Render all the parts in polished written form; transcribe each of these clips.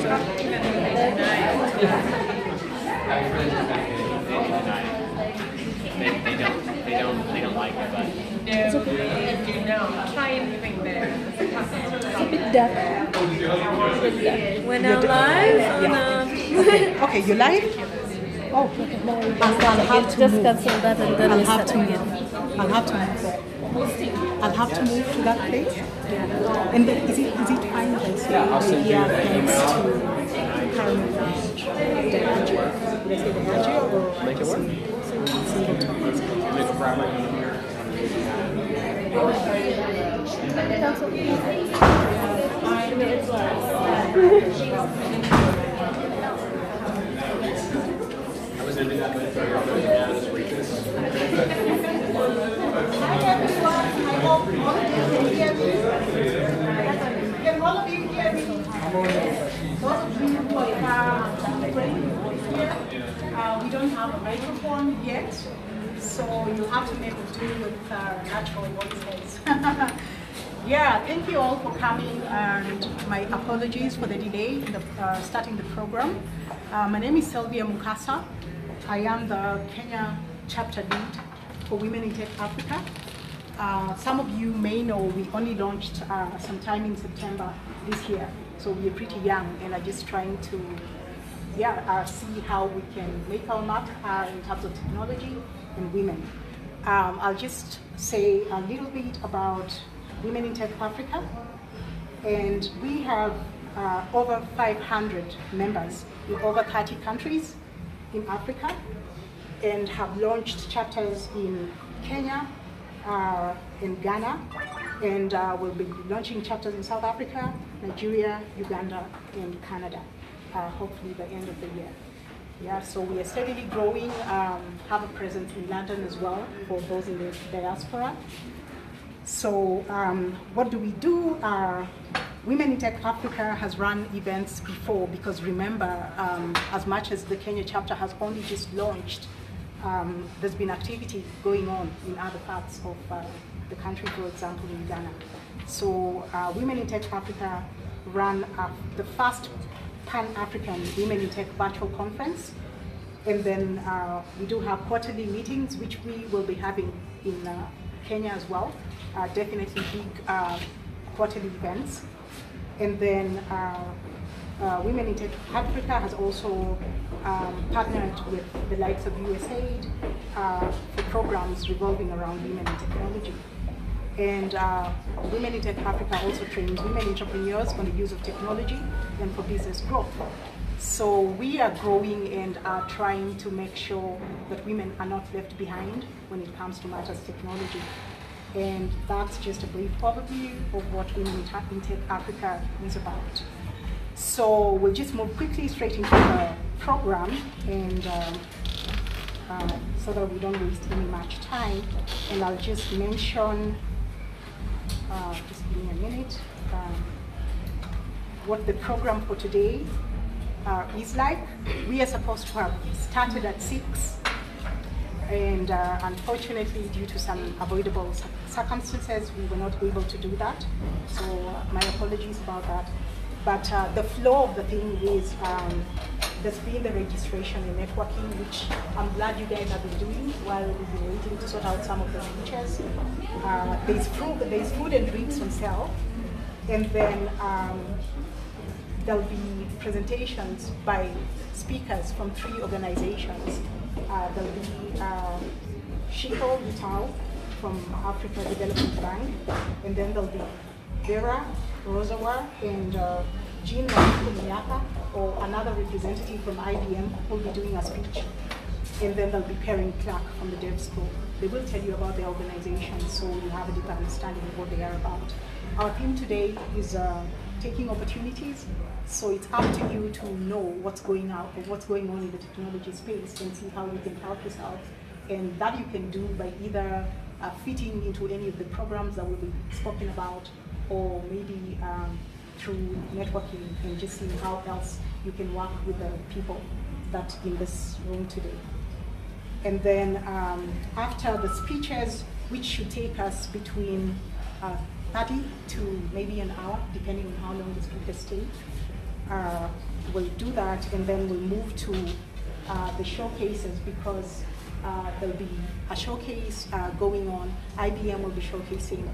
They don't like it, but It's a bit, Try anything there. it's a bit dark. We're now live on Okay, you live? Oh, I'll have to Just move. cancel that and then I'll we have start to again. move. I'll have to move. I'll have to move to that place. And then is it fine if I say I'll send you thanks the email. to Carmen the Agio? Did I say the Agio or Make it work. single topics? I was in that this week. Hi everyone, I hope all of you can hear me. Can all of you hear me? Those of you who are here, we don't have a microphone yet, so you have to make do with natural voices. Yeah, thank you all for coming, and my apologies for the delay in the, starting the program. My name is Sylvia Mukasa. I am the Kenya chapter lead for Women in Tech Africa. Some of you may know we only launched sometime in September this year, so we're pretty young, and are just trying to see how we can make our mark in terms of technology and women. I'll just say a little bit about Women in Tech Africa, and we have over 500 members in over 30 countries in Africa, and have launched chapters in Kenya, in Ghana, and we'll be launching chapters in South Africa, Nigeria, Uganda, and Canada, hopefully by the end of the year. Yeah, so we are steadily growing, have a presence in London as well for those in the diaspora. So what do we do? Women in Tech Africa has run events before, because remember, as much as the Kenya chapter has only just launched, there's been activity going on in other parts of the country, for example, in Ghana. So Women in Tech Africa ran the first Pan-African Women in Tech virtual conference. And then we do have quarterly meetings, which we will be having in Kenya as well. Definitely big quarterly events. And then Women in Tech Africa has also partnered with the likes of USAID for programs revolving around women in technology. And Women in Tech Africa also trains women entrepreneurs on the use of technology and for business growth. So we are growing and are trying to make sure that women are not left behind when it comes to matters technology. And that's just a brief overview of what Women in Tech Africa is about. So we'll just move quickly straight into the program, and so that we don't waste any much time. And I'll just mention, just give me a minute, what the program for today is like. We are supposed to have started at 6, and unfortunately, due to some avoidable circumstances, we were not able to do that. So my apologies about that. But the flow of the thing is, there's been the registration and networking, which I'm glad you guys have been doing while we've been waiting to sort out some of the features. There's food and drinks on sale, and then there'll be presentations by speakers from 3 organizations. There'll be Shiko Vitao from Africa Development Bank, and then there'll be Vera Rosawa and Jean Miyaka, or another representative from IBM, who will be doing a speech. And then there'll be Perrin Clark from the Dev School. They will tell you about their organization, so you have a deeper understanding of what they are about. Our theme today is taking opportunities. So it's up to you to know what's going on in the technology space, and see how you can help yourself. And that you can do by either fitting into any of the programs that will be spoken about, or maybe through networking and just seeing how else you can work with the people that in this room today. And then after the speeches, which should take us between 30 to maybe an hour, depending on how long the speakers stay, we'll do that, and then we'll move to the showcases, because there'll be a showcase going on. IBM will be showcasing,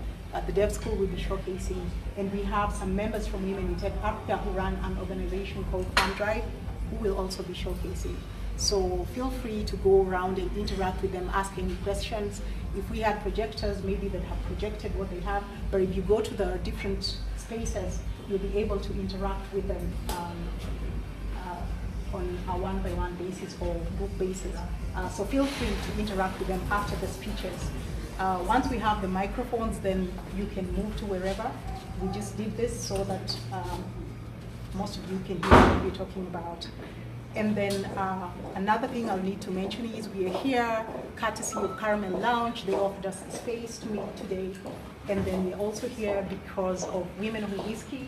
the Dev School will be showcasing, and we have some members from Women in Tech Africa who run an organization called Farm Drive, who will also be showcasing. So feel free to go around and interact with them, ask any questions. If we had projectors, maybe they have projected what they have, but if you go to the different spaces, you'll be able to interact with them on a one-by-one basis or group basis. So feel free to interact with them after the speeches. Once we have the microphones, then you can move to wherever. We just did this so that most of you can hear what we're talking about. And then another thing I'll need to mention is we are here courtesy of Caramel Lounge. They offered us a space to meet today. And then we're also here because of Women Who Whiskey.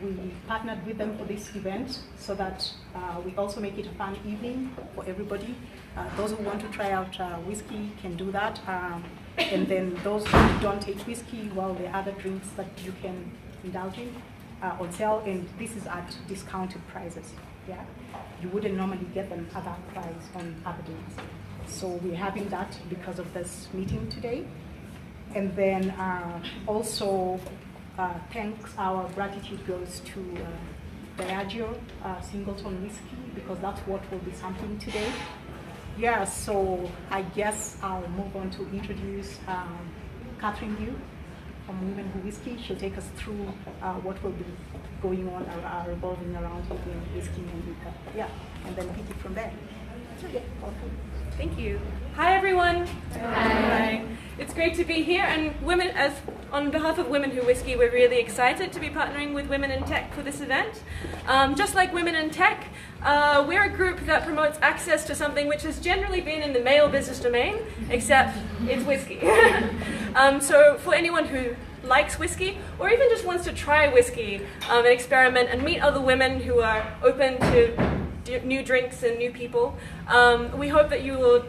We partnered with them for this event so that we also make it a fun evening for everybody. Those who want to try out whiskey can do that. And then those who don't take whiskey, well, there are other drinks that you can indulge in on sale, and this is at discounted prices. Yeah, you wouldn't normally get them at that price on other days. So we're having that because of this meeting today. And then also thanks, our gratitude goes to Diageo Singleton Whiskey, because that's what we'll be sampling today. Yeah, so I guess I'll move on to introduce Catherine Liu from Women Who Whiskey. She'll take us through what will be going on revolving around whiskey and liquor. Yeah, and then pick it from there. So yeah, welcome. Thank you. Hi everyone. Hi. It's great to be here, and on behalf of Women Who Whiskey, we're really excited to be partnering with Women in Tech for this event. Just like Women in Tech, we're a group that promotes access to something which has generally been in the male business domain, except it's whiskey. So for anyone who likes whiskey, or even just wants to try whiskey and experiment and meet other women who are open to new drinks and new people, we hope that you will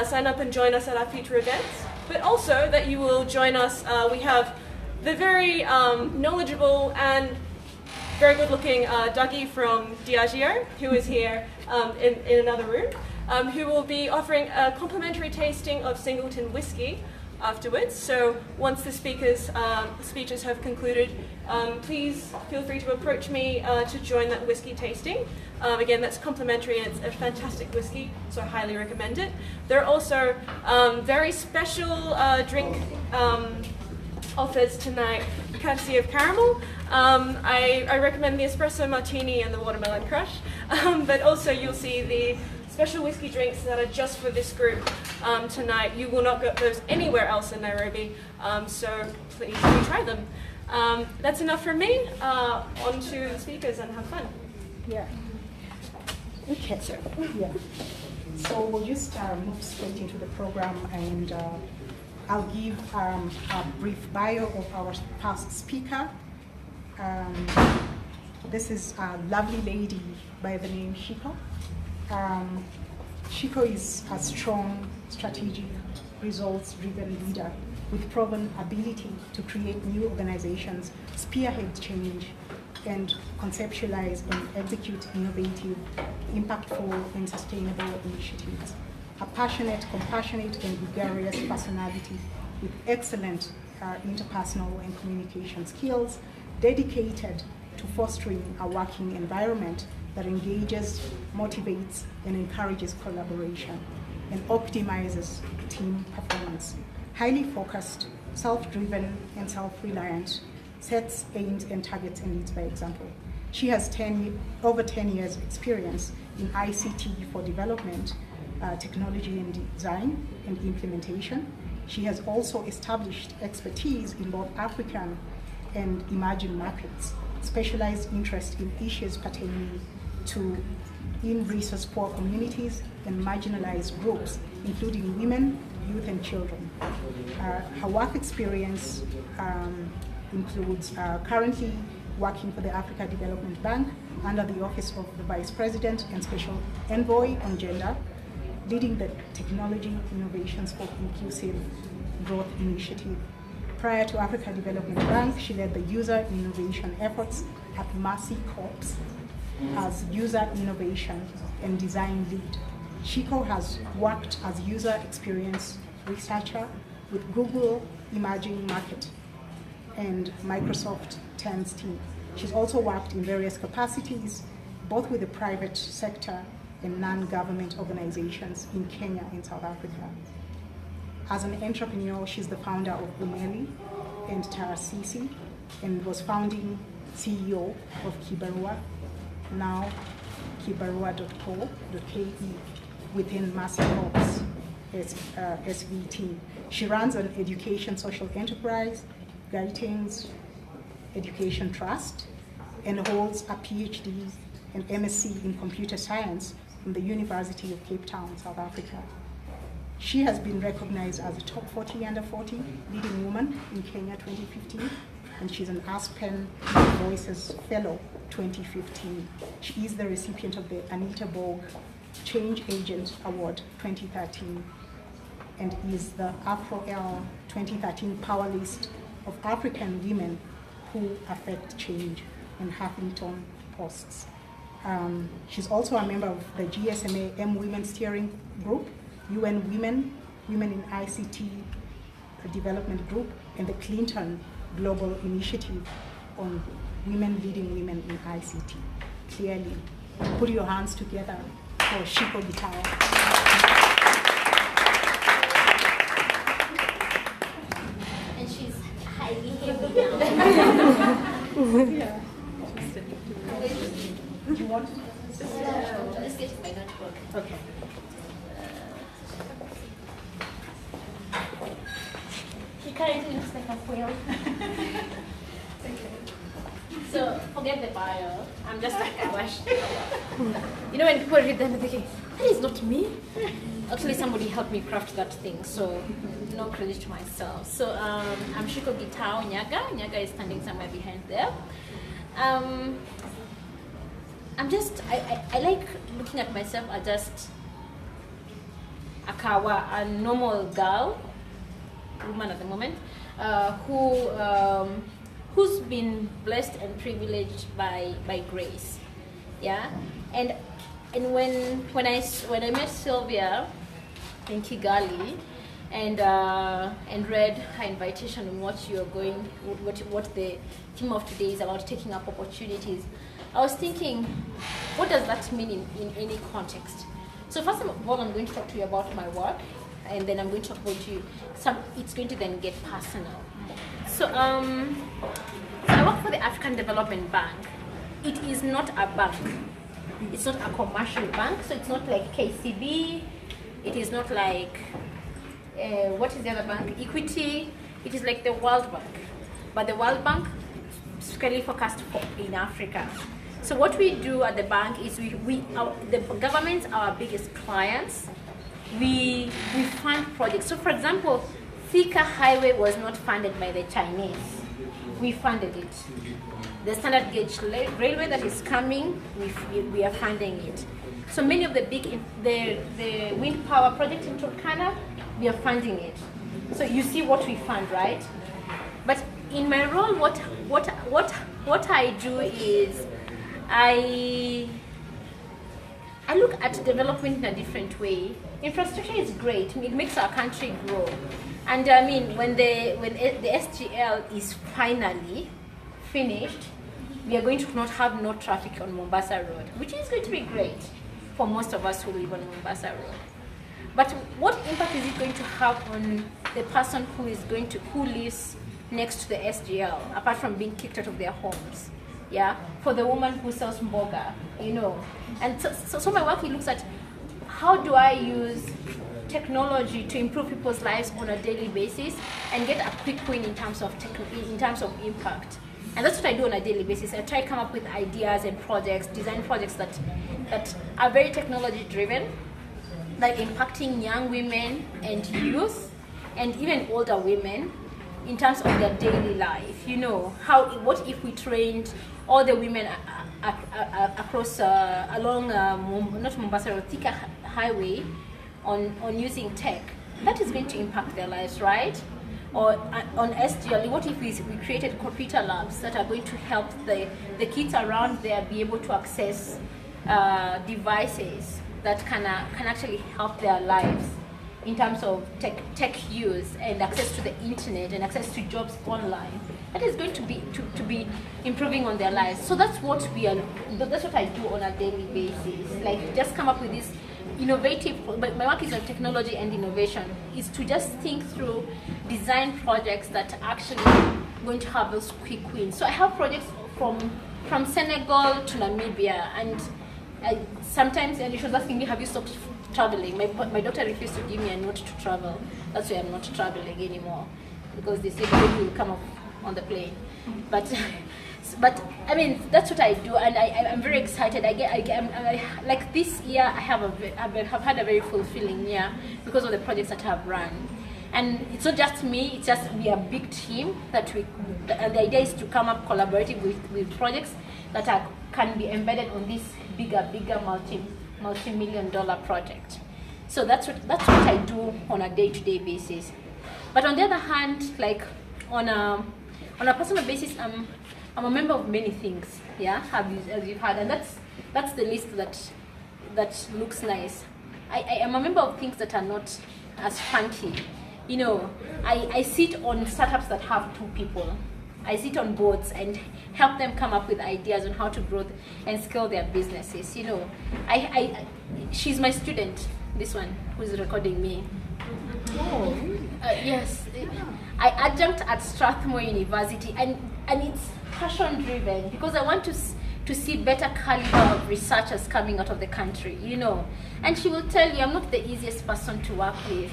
sign up and join us at our future events, but also that you will join us. We have the very knowledgeable and very good-looking Dougie from Diageo, who is here in another room, who will be offering a complimentary tasting of Singleton whiskey afterwards. So once the speakers' speeches have concluded, please feel free to approach me to join that whiskey tasting. Again, that's complimentary, and it's a fantastic whiskey, so I highly recommend it. There are also very special drink offers tonight, courtesy of Caramel. I recommend the espresso martini and the watermelon crush, but also you'll see the special whiskey drinks that are just for this group tonight. You will not get those anywhere else in Nairobi, so please do try them. That's enough from me. On to the speakers and have fun. Yeah. Okay, so yeah. So we'll just move straight into the program, and I'll give a brief bio of our past speaker. This is a lovely lady by the name Shiko. Shiko is a strong, strategic, results-driven leader with proven ability to create new organizations, spearhead change, and conceptualize and execute innovative, impactful, and sustainable initiatives. A passionate, compassionate, and gregarious personality with excellent interpersonal and communication skills, dedicated to fostering a working environment that engages, motivates, and encourages collaboration, and optimizes team performance. Highly focused, self-driven, and self-reliant, sets aims and targets and leads by example. She has over 10 years experience in ICT for development, technology and design, and implementation. She has also established expertise in both African and emerging markets, specialized interest in issues pertaining to in-resource poor communities and marginalized groups, including women, youth, and children. Her work experience includes currently working for the Africa Development Bank under the Office of the Vice President and Special Envoy on Gender, leading the Technology Innovations for Inclusive Growth Initiative. Prior to Africa Development Bank, she led the user innovation efforts at Massey Corps as user innovation and design lead. Shiko has worked as user experience researcher with Google Emerging Market and Microsoft Teams team. She's also worked in various capacities, both with the private sector and non-government organizations in Kenya and South Africa. As an entrepreneur, she's the founder of Umeli and Tarasisi, and was founding CEO of Kibarua, now kibarua.co.ke, within Massey Corps SVT. She runs an education social enterprise, Guitings Education Trust, and holds a PhD and MSc in computer science from the University of Cape Town, South Africa. She has been recognized as a top 40 under 40 leading woman in Kenya 2015, and she's an Aspen Voices Fellow 2015. She is the recipient of the Anita Borg Change Agent Award 2013, and is the AfroL 2013 Power List of African Women Who Affect Change in Huffington Posts. She's also a member of the GSMA M Women Steering Group, UN Women, Women in ICT Development Group, and the Clinton Global Initiative on Women Leading Women in ICT. Clearly, put your hands together for Shiko Gitao. And she's highly heavy now. Yeah. Do you want? Let's get to my notebook. Okay. She currently looks like a whale. So forget the bio. I'm just like a wash. You know, when people read them, they're thinking, that is not me. Actually, somebody helped me craft that thing, so no credit to myself. So I'm Shiko Gitao Nyaga. Nyaga is standing somewhere behind there. I like looking at myself as just a normal girl, woman at the moment, who's been blessed and privileged by grace, yeah. And when I met Sylvia in Kigali, and read her invitation on what you're going, what the theme of today is about, taking up opportunities, I was thinking, what does that mean in any context? So first of all, I'm going to talk to you about my work, and then I'm going to talk about you. It's going to then get personal. So I work for the African Development Bank. It is not a bank. It's not a commercial bank. So it's not like KCB. It is not like what is the other bank? Equity. It is like the World Bank, but the World Bank specifically focused in Africa. So what we do at the bank is the governments are our biggest clients. We fund projects. So for example, Thika Highway was not funded by the Chinese. We funded it. The standard gauge railway that is coming, we are funding it. So many of the the wind power projects in Turkana, we are funding it. So you see what we fund, right? But in my role, what I do is I look at development in a different way. Infrastructure is great. It makes our country grow. And I mean, when the SGL is finally finished, we are going to not have no traffic on Mombasa Road, which is going to be great for most of us who live on Mombasa Road. But what impact is it going to have on the person who lives next to the SGL, apart from being kicked out of their homes? Yeah, for the woman who sells mboga, you know. And so my work, it looks at how do I use technology to improve people's lives on a daily basis and get a quick win in terms of impact. And that's what I do on a daily basis. I try to come up with ideas and projects, design projects that are very technology driven, like impacting young women and youth and even older women in terms of their daily life. You know, what if we trained all the women across along not Mombasa Road, Thika Highway on using tech? That is going to impact their lives, right? Or on SGL, what if we created computer labs that are going to help the kids around there be able to access devices that can actually help their lives in terms of tech use and access to the internet and access to jobs online. That is going to be improving on their lives. So that's what I do on a daily basis. Like, just come up with this innovative, but my work is on technology and innovation, is to just think through design projects that are actually going to have those quick wins. So I have projects from Senegal to Namibia, and sometimes, and she was asking me, have you stopped traveling? My doctor refused to give me a note to travel. That's why I'm not traveling anymore, because they said baby will come up on the plane. But I mean, that's what I do, and I'm very excited. Like this year, I have had a very fulfilling year because of the projects that I have run. And it's not just me; it's just we are a big team and the idea is to come up collaborative with projects that can be embedded on this bigger multi-million-dollar project. So that's what I do on a day-to-day basis. But on the other hand, like on a personal basis, I'm a member of many things, yeah, as you've heard, and that's the list that looks nice. I am a member of things that are not as fancy. You know, I sit on startups that have 2 people. I sit on boards and help them come up with ideas on how to grow and scale their businesses. You know, she's my student, this one, who's recording me. Oh. Yes, I adjunct at Strathmore University, and it's passion driven because I want to see better caliber of researchers coming out of the country, you know. And she will tell you I'm not the easiest person to work with.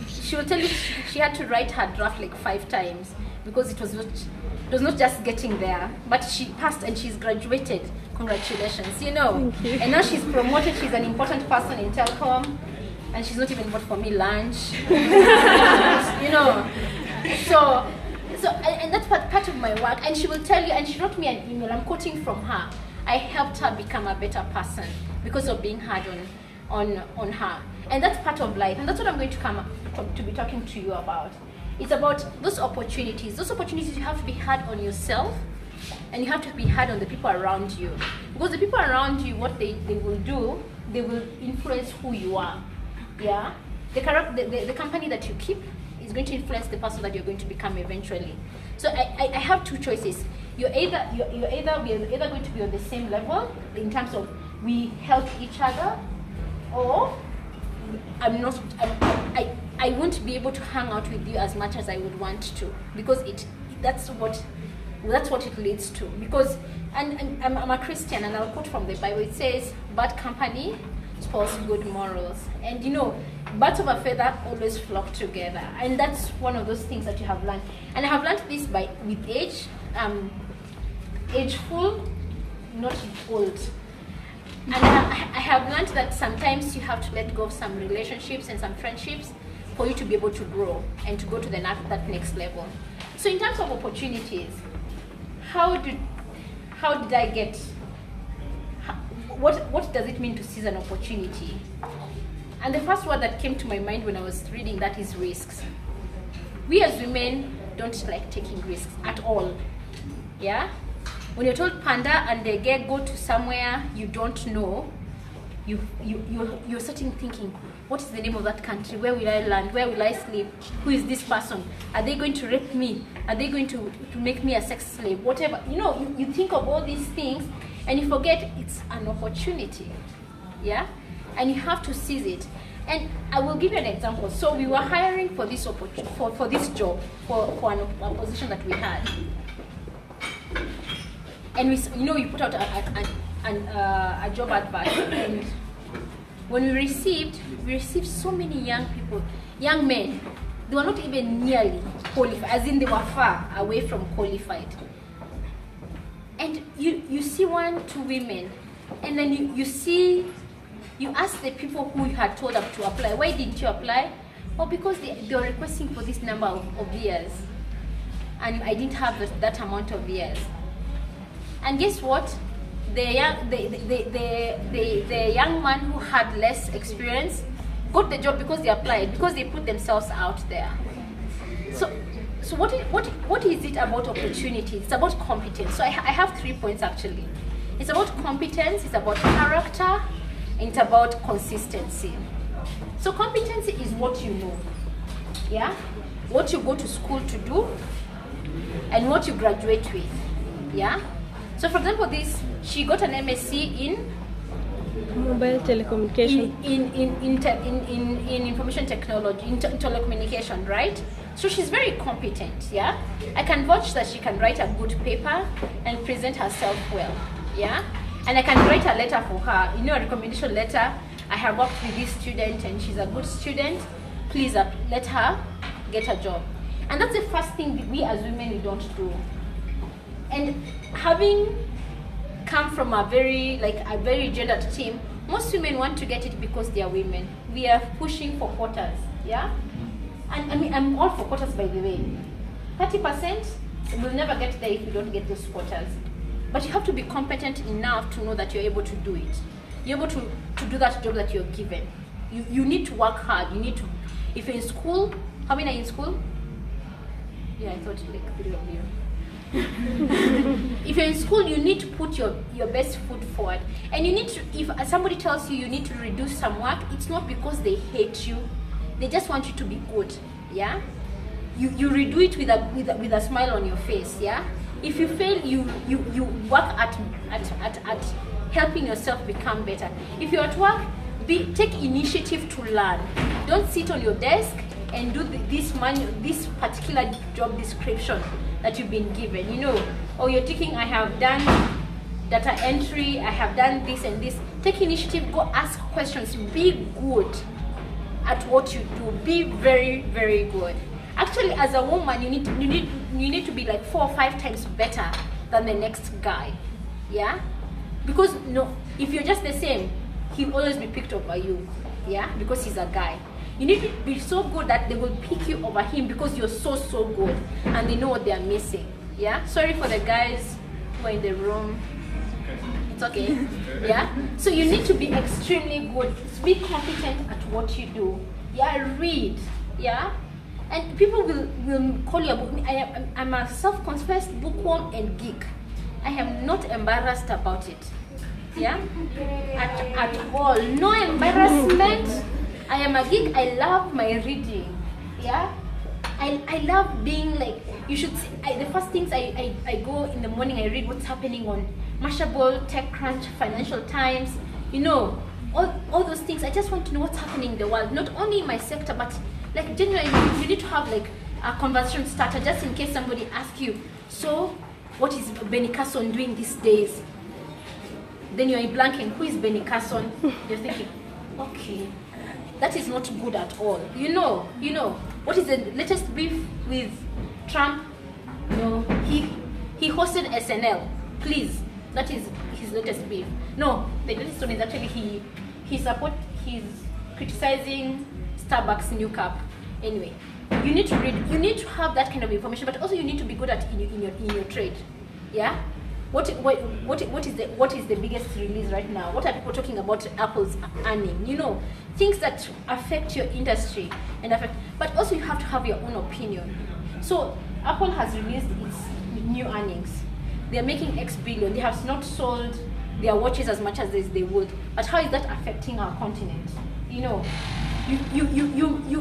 She will tell you she had to write her draft like 5 times because it was not just getting there, but she passed and she's graduated. Congratulations, you know. Thank you. And now she's promoted. She's an important person in telecom, and she's not even bought for me lunch. You know. So and that's part of my work. And she will tell you, and she wrote me an email, I'm quoting from her, I helped her become a better person because of being hard on her. And that's part of life, and that's what I'm going to be talking to you about. It's about those opportunities. Those opportunities, you have to be hard on yourself, and you have to be hard on the people around you. Because the people around you, what they will do, they will influence who you are. Yeah? The company that you keep is going to influence the person that you're going to become eventually. So I have 2 choices. We're either going to be on the same level in terms of we help each other, or I won't be able to hang out with you as much as I would want to, because that's what it leads to. Because and I'm a Christian, and I'll quote from the Bible. It says, "Bad company spoils good morals," and you know, birds of a feather always flock together, and that's one of those things that you have learned. And I have learned this with age, ageful, not old. And I have learned that sometimes you have to let go of some relationships and some friendships for you to be able to grow and to go to that next level. So in terms of opportunities, how did I get? What does it mean to seize an opportunity? And the first word that came to my mind when I was reading that is risks. We as women don't like taking risks at all. Yeah? When you're told panda and they go to somewhere you don't know, you're sitting thinking, what is the name of that country? Where will I land? Where will I sleep? Who is this person? Are they going to rape me? Are they going to make me a sex slave? Whatever. You know, you think of all these things and you forget it's an opportunity. Yeah? And you have to seize it. And I will give you an example. So we were hiring for this for this job, for a position that we had. And we put out a job advert, and when we received so many young men. They were not even nearly qualified, as in they were far away from qualified. And you see 1, 2 women, and then you ask the people who you had told them to apply, why didn't you apply? Well, because they were requesting for this number of years, and I didn't have that amount of years. And guess what? The young man who had less experience got the job because they applied, because they put themselves out there. So what is it about opportunity? It's about competence. So I have 3 points actually. It's about competence, it's about character, and it's about consistency. So competency is what you know, yeah? What you go to school to do, and what you graduate with, yeah? So for example, she got an MSc in Mobile telecommunication. in information technology, in telecommunication, right? So she's very competent, yeah? I can vouch that she can write a good paper and present herself well, yeah? And I can write a letter for her, a recommendation letter. I have worked with this student and she's a good student. Please let her get a job. And that's the first thing we as women, we don't do. And having come from a very gendered team, most women want to get it because they are women. We are pushing for quotas, yeah? And I mean, I'm all for quotas, by the way. 30% will never get there if you don't get those quotas. But you have to be competent enough to know that you're able to do it. You're able to do that job that you're given. You need to work hard. You need to, if you're in school, how many are in school? Yeah, I thought like 3 of you. If you're in school, you need to put your best foot forward. And you need to, if somebody tells you need to reduce some work, it's not because they hate you. They just want you to be good, yeah? You redo it with a smile on your face, yeah? If you fail, you work at helping yourself become better. If you're at work, take initiative to learn. Don't sit on your desk and do this particular job description that you've been given. Or you're thinking, I have done data entry, I have done this and this. Take initiative, go ask questions, be good at what you do. Be very, very good. Actually, as a woman, you need to be like 4 or 5 times better than the next guy, yeah? Because if you're just the same, he'll always be picked over you, yeah? Because he's a guy. You need to be so good that they will pick you over him because you're so good, and they know what they are missing, yeah? Sorry for the guys who are in the room. It's okay, yeah? So you need to be extremely good. Be competent at what you do, yeah? Read, yeah? And people will call you about me. I'm a self-confessed bookworm and geek. I am not embarrassed about it, yeah? At all, no embarrassment. I am a geek. I love my reading, yeah? I love being like, you should see, the first things I go in the morning, I read what's happening on Mashable, TechCrunch, Financial Times, all those things. I just want to know what's happening in the world, not only in my sector, but like generally you need to have like a conversation starter just in case somebody asks you, so what is Benny Carson doing these days? Then you're blanking, who is Benny Carson? You're thinking, okay, that is not good at all. What is the latest beef with Trump? He hosted SNL. Please, that is his latest beef. No, the latest one is actually he's criticizing Starbucks new cup. Anyway, you need to read. You need to have that kind of information, but also you need to be good at in your trade. Yeah. What is the biggest release right now? What are people talking about? Apple's earning. Things that affect your industry but also you have to have your own opinion. So Apple has released its new earnings. They are making X billion. They have not sold their watches as much as they would. But how is that affecting our continent? You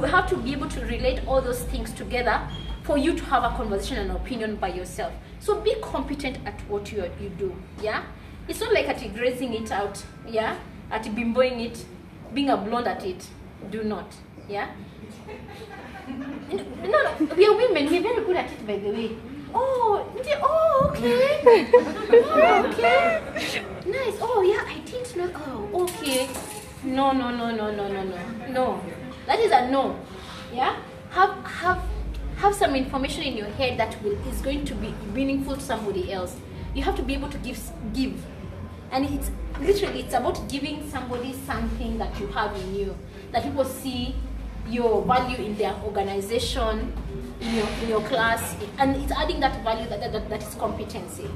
have to be able to relate all those things together for you to have a conversation and opinion by yourself. So be competent at what you do, yeah? It's not like at grazing it out, yeah? At bimboing it, being a blonde at it. Do not, yeah? No, we are women, we're very good at it, by the way. Okay. Okay. Nice. Oh, yeah, I didn't know. Oh, okay. No. No. That is a no. Yeah? Have some information in your head that is going to be meaningful to somebody else. You have to be able to give. And it's about giving somebody something that you have in you, that people see your value in their organization, in your class, and it's adding that value that is competency.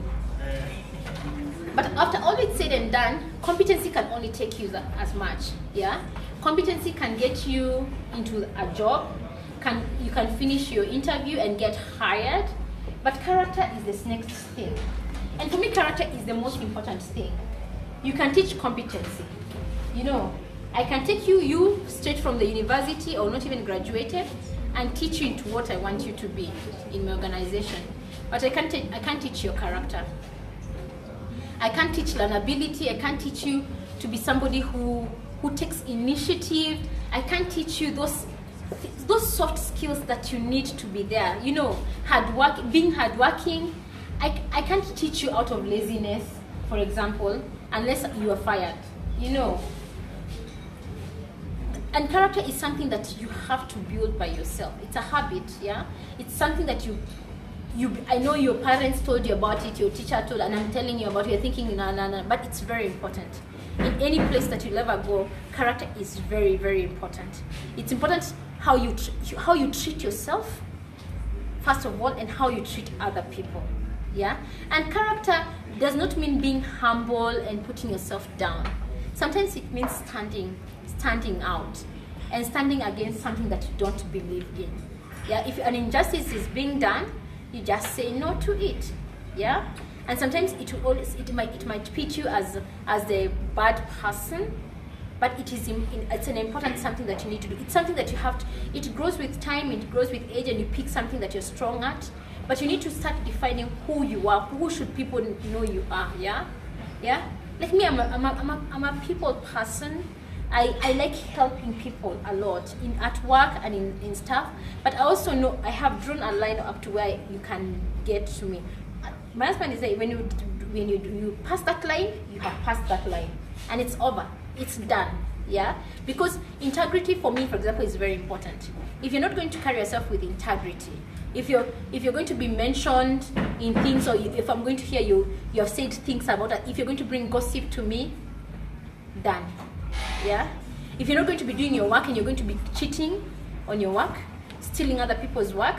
But after all it's said and done, competency can only take you as much, yeah? Competency can get you into a job, can finish your interview and get hired, but character is the next thing. And for me, character is the most important thing. You can teach competency. You know, I can take you straight from the university or not even graduated and teach you into what I want you to be in my organization. But I can't teach your character. I can't teach learnability. I can't teach you to be somebody who takes initiative. I can't teach you those soft skills that you need to be there. You know, being hardworking. I can't teach you out of laziness, for example, unless you are fired. You know. And character is something that you have to build by yourself. It's a habit, yeah? It's something that I know your parents told you about it, your teacher told, and I'm telling you about it, you're thinking, nah, but it's very important. In any place that you'll ever go, character is very, very important. It's important how you treat yourself, first of all, and how you treat other people, yeah? And character does not mean being humble and putting yourself down. Sometimes it means standing out and standing against something that you don't believe in. Yeah, if an injustice is being done, you just say no to it. Yeah, and sometimes it might pitch you as the bad person, but it's an important something that you need to do. It's something that you have to. It grows with time, it grows with age, and you pick something that you're strong at. But you need to start defining who you are. Who should people know you are? Yeah, yeah. Like me, I'm a people person. I like helping people a lot at work and in stuff, but I also know I have drawn a line up to where you can get to me. My husband is like, when you pass that line, you have passed that line, and it's over, it's done. Yeah, because integrity for me, for example, is very important. If you're not going to carry yourself with integrity, if you're going to be mentioned in things, or if I'm going to hear you have said things about it, if you're going to bring gossip to me, done. Yeah, if you're not going to be doing your work and you're going to be cheating on your work, stealing other people's work,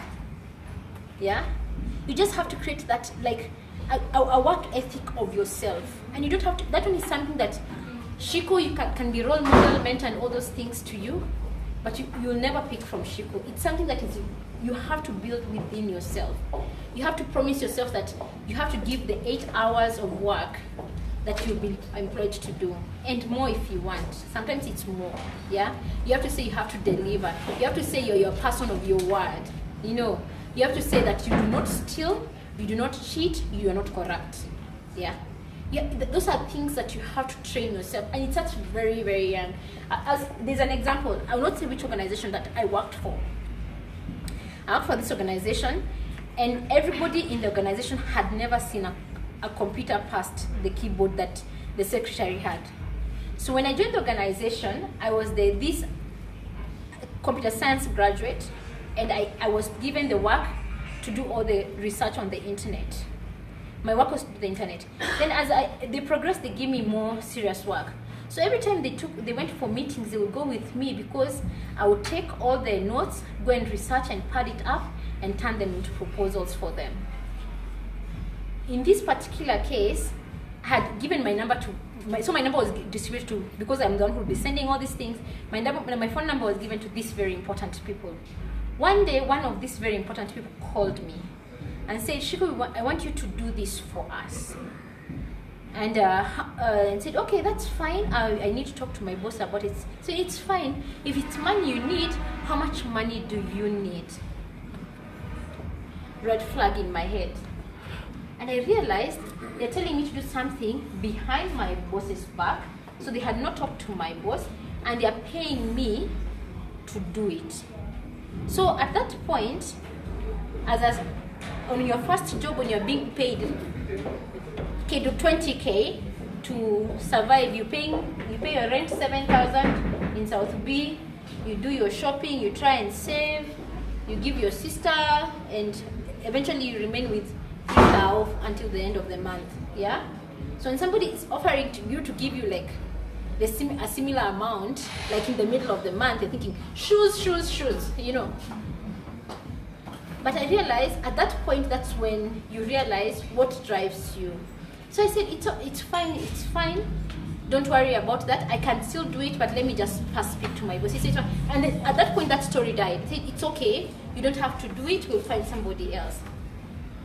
yeah, you just have to create that, like a work ethic of yourself. And you don't have to, that one is something that Shiko, you can be role model, mentor, and all those things to you, but you'll never pick from Shiko. It's something that you have to build within yourself. You have to promise yourself that you have to give the 8 hours of work that you'll be employed to do, and more if you want. Sometimes it's more, yeah? You have to say you have to deliver. You have to say you're a person of your word. You know, you have to say that you do not steal, you do not cheat, you are not corrupt, yeah? Yeah, those are things that you have to train yourself, and it's such very, very young. As there's an example, I will not say which organization that I worked for. I worked for this organization, and everybody in the organization had never seen a computer past the keyboard that the secretary had. So when I joined the organization, I was this computer science graduate, and I was given the work to do all the research on the internet. My work was to do the internet. Then as they progressed, they gave me more serious work. So every time they went for meetings, they would go with me, because I would take all the notes, go and research and pad it up, and turn them into proposals for them. In this particular case, I had given my number so my number was distributed to, because I'm the one who will be sending all these things, my phone number was given to these very important people. One day, one of these very important people called me and said, Shiko, I want you to do this for us. And said, okay, that's fine. I need to talk to my boss about it. So it's fine. If it's money you need, how much money do you need? Red flag in my head. And I realized they're telling me to do something behind my boss's back. So they had not talked to my boss, and they're paying me to do it. So at that point, as on your first job, when you're being paid to 20K to survive, you pay your rent 7,000 in South B, you do your shopping, you try and save, you give your sister, and eventually you remain with 3,000 until the end of the month. Yeah. So when somebody is offering you to give you like a similar amount, like in the middle of the month, you're thinking shoes, you know. But I realized at that point, that's when you realize what drives you. So I said, it's fine. don't worry about that. I can still do it, but let me just first speak to my boss. He said, and then at that point, that story died. He said, it's okay. You don't have to do it. We'll find somebody else.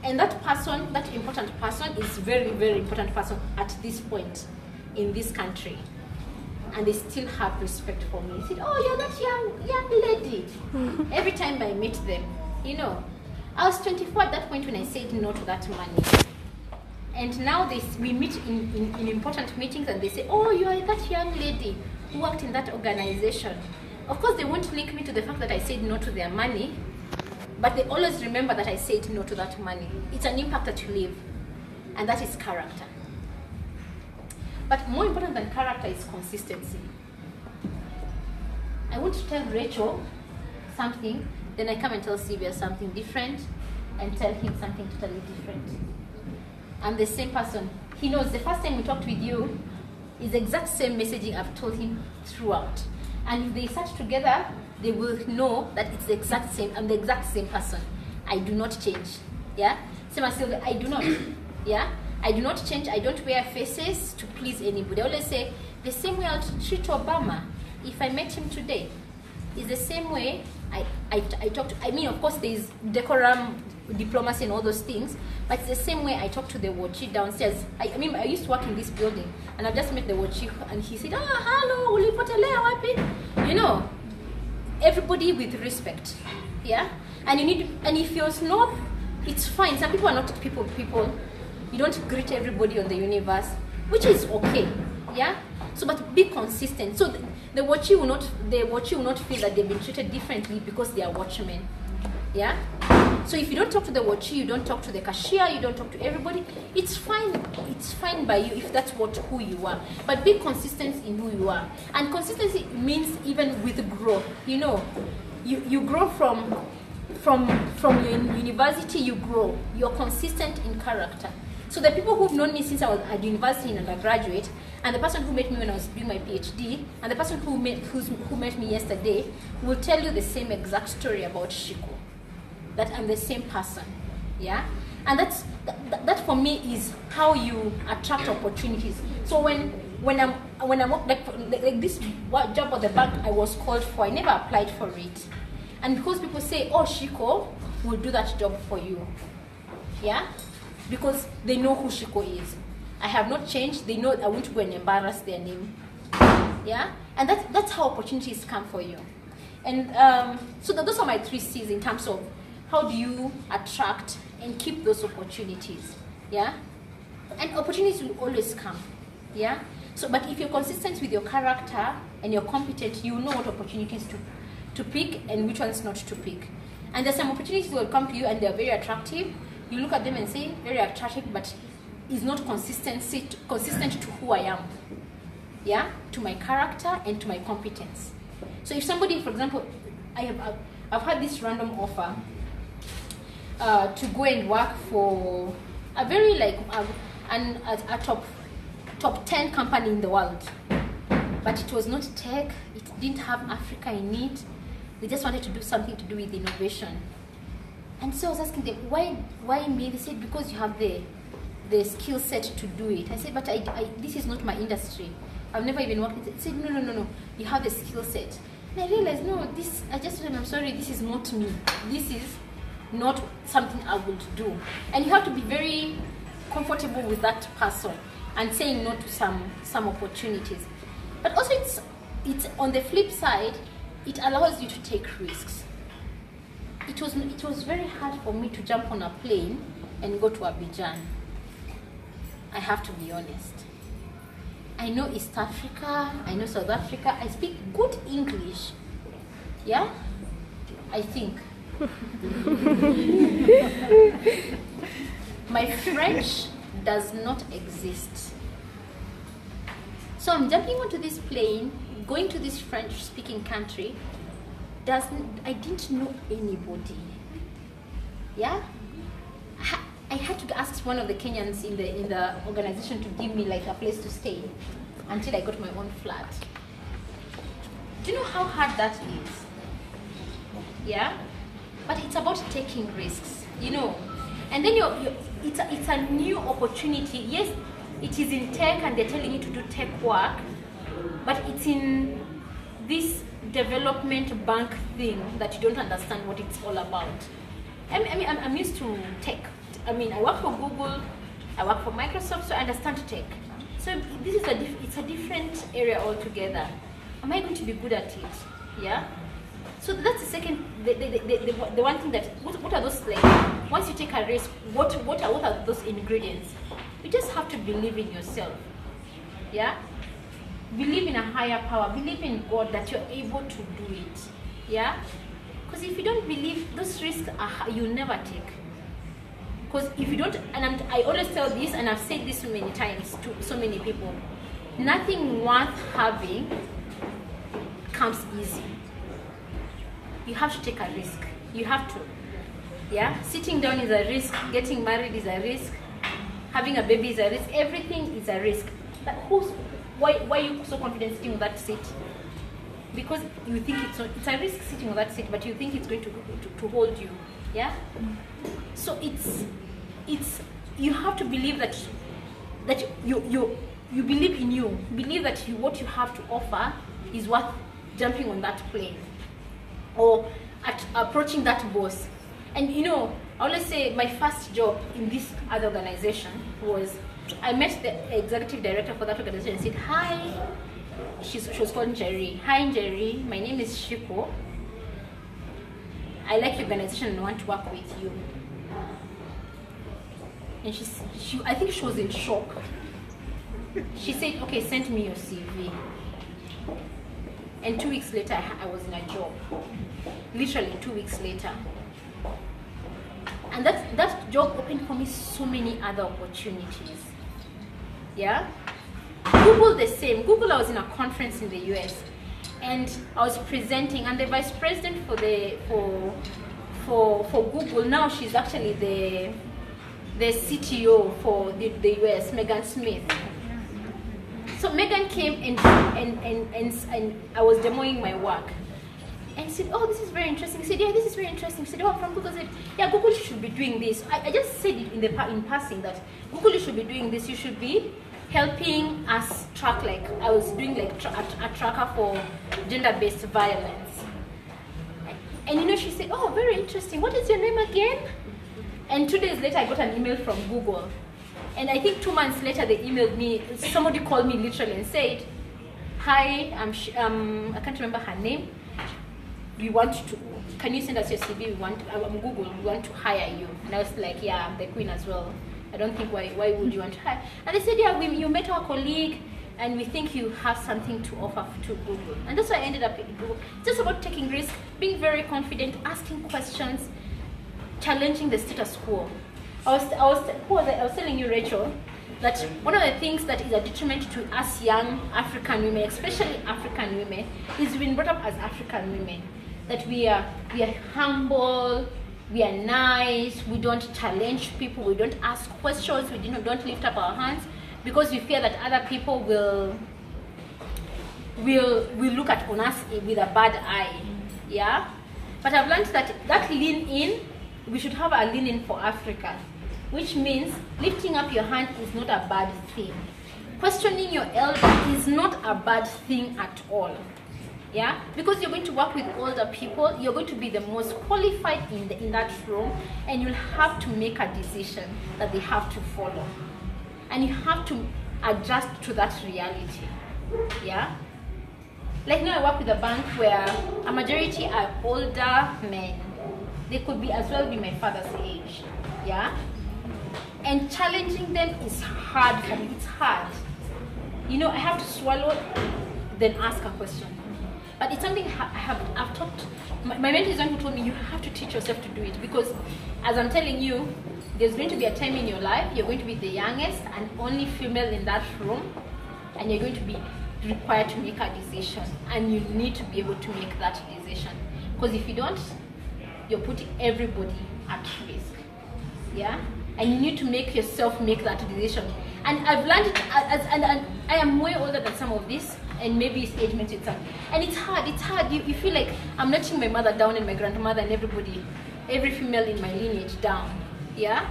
And that person, that important person, is very, very important person at this point in this country. And they still have respect for me. He said, oh, you're that young lady. Every time I meet them, you know. I was 24 at that point when I said no to that money. And now we meet in important meetings and they say, oh, you are that young lady who worked in that organization. Of course, they won't link me to the fact that I said no to their money, but they always remember that I said no to that money. It's an impact that you leave, and that is character. But more important than character is consistency. I want to tell Rachel something, then I come and tell Sylvia something different, and tell him something totally different. I'm the same person. He knows the first time we talked with you is the exact same messaging I've told him throughout. And if they search together, they will know that it's the exact same. I'm the exact same person. I do not change. Yeah? Same as Sylvia, I do not. Yeah? I do not change. I don't wear faces to please anybody. I always say, the same way I'll treat Obama if I met him today is the same way I talk to, I mean, of course, there is decorum, diplomacy and all those things, but it's the same way I talk to the Wachi downstairs. I mean, I used to work in this building, and I've just met the Wachi, and he said, hello, ulipotelea wapi? You know, everybody with respect, yeah? And you need, and if you're snob, it's fine. Some people are not people. You don't greet everybody on the universe, which is okay, yeah? So, but be consistent. So the watchee will not feel that they've been treated differently because they are watchmen, yeah? So if you don't talk to the watchee, you don't talk to the cashier, you don't talk to everybody, it's fine by you if that's who you are. But be consistent in who you are. And consistency means even with growth, you know, you grow from your university, you grow. You're consistent in character. So the people who've known me since I was at university and undergraduate, and the person who met me when I was doing my PhD, and the person who met me yesterday, will tell you the same exact story about Shiko. That I'm the same person, yeah? And that for me is how you attract opportunities. So when I'm like this job at the bank I was called for, I never applied for it. And because people say, oh, Shiko will do that job for you, yeah? Because they know who Shiko is. I have not changed. They know I won't go and embarrass their name. Yeah? And that's how opportunities come for you. And so those are my 3 C's in terms of how do you attract and keep those opportunities. Yeah? And opportunities will always come. Yeah? So, but if you're consistent with your character and you're competent, you know what opportunities to pick and which ones not to pick. And there's some opportunities that will come to you and they're very attractive. You look at them and say, very attractive, but is not consistent to who I am, yeah, to my character and to my competence. So if somebody, for example, I've had this random offer to go and work for a very a top 10 company in the world, but it was not tech. It didn't have Africa in it. They just wanted to do something to do with innovation. And so I was asking them, why me? They said, because you have the skill set to do it. I said, but this is not my industry. I've never even worked with it. They said, no, you have the skill set. And I realized, I just told them, I'm sorry, this is not me. This is not something I would do. And you have to be very comfortable with that person and saying no to some opportunities. But also it's on the flip side, it allows you to take risks. It was very hard for me to jump on a plane and go to Abidjan. I have to be honest. I know East Africa, I know South Africa, I speak good English. Yeah? I think. My French does not exist. So I'm jumping onto this plane, going to this French-speaking country. I didn't know anybody. Yeah? I had to ask one of the Kenyans in the organization to give me like a place to stay until I got my own flat. Do you know how hard that is? Yeah? But it's about taking risks, you know. And then it's a new opportunity. Yes, it is in tech and they're telling you to do tech work, but it's in this development bank thing that you don't understand what it's all about. I'm used to tech. I mean, I work for Google, I work for Microsoft, so I understand tech. So this is it's a different area altogether. Am I going to be good at it? Yeah. So that's the second, the one thing that, what are those, like, once you take a risk, what are those ingredients? You just have to believe in yourself, yeah? Believe in a higher power, believe in God that you're able to do it, yeah? Because if you don't believe, those risks you'll never take. Because if you don't, and I always tell this, and I've said this so many times to so many people, nothing worth having comes easy. You have to take a risk. You have to. Yeah? Sitting down is a risk. Getting married is a risk. Having a baby is a risk. Everything is a risk. But why are you so confident sitting on that seat? Because you think it's a risk sitting on that seat, but you think it's going to hold you. Yeah? So it's you have to believe that you believe in you. Believe that what you have to offer is worth jumping on that plane. Or approaching that boss. And you know, I always say my first job in this other organization was, I met the executive director for that organization and said, hi, she was called Jerry. Hi Jerry, my name is Shiko. I like your organization and want to work with you. And I think she was in shock. She said, okay, send me your CV. And 2 weeks later, I was in a job. Literally 2 weeks later. And that job opened for me so many other opportunities. Yeah? Google the same. Google, I was in a conference in the US and I was presenting, and the vice president for Google, now she's actually the CTO for the US, Megan Smith. So Megan came and I was demoing my work. And said, oh, this is very interesting. I said, yeah, this is very interesting. She said, oh, from Google. I said, yeah, Google, you should be doing this. I just said it in passing that Google, you should be doing this. You should be helping us track, like, I was doing like a tracker for gender-based violence. And you know, she said, oh, very interesting. What is your name again? And 2 days later, I got an email from Google. And I think 2 months later, they emailed me, somebody called me literally and said, hi, I can't remember her name. Can you send us your CV? I'm Google, we want to hire you. And I was like, yeah, I'm the queen as well. I don't think, why would you want to hire? And they said, yeah, you met our colleague and we think you have something to offer to Google. And that's why I ended up at Google. It's just about taking risks, being very confident, asking questions, challenging the status quo. I was telling you, Rachel, that one of the things that is a detriment to us young African women, especially African women, is we've been brought up as African women. That we are humble, we are nice, we don't challenge people, we don't ask questions, we don't lift up our hands because we fear that other people will look on us with a bad eye. Yeah? But I've learned that lean in, we should have a lean in for Africa, which means lifting up your hand is not a bad thing. Questioning your elder is not a bad thing at all. Yeah, because you're going to work with older people, you're going to be the most qualified in that room, and you'll have to make a decision that they have to follow, and you have to adjust to that reality. Yeah, like now I work with a bank where a majority are older men. They could be as well be my father's age. Yeah, and challenging them is hard for me. It's hard. You know, I have to swallow, then ask a question. But it's something I've taught, my mentor is one who told me you have to teach yourself to do it, because as I'm telling you, there's going to be a time in your life, you're going to be the youngest and only female in that room, and you're going to be required to make a decision, and you need to be able to make that decision. Because if you don't, you're putting everybody at risk. Yeah? And you need to make yourself make that decision. And I've learned it, and I am way older than some of this, and maybe it's age mates with some. And it's hard. You feel like I'm letting my mother down and my grandmother and every female in my lineage down. Yeah?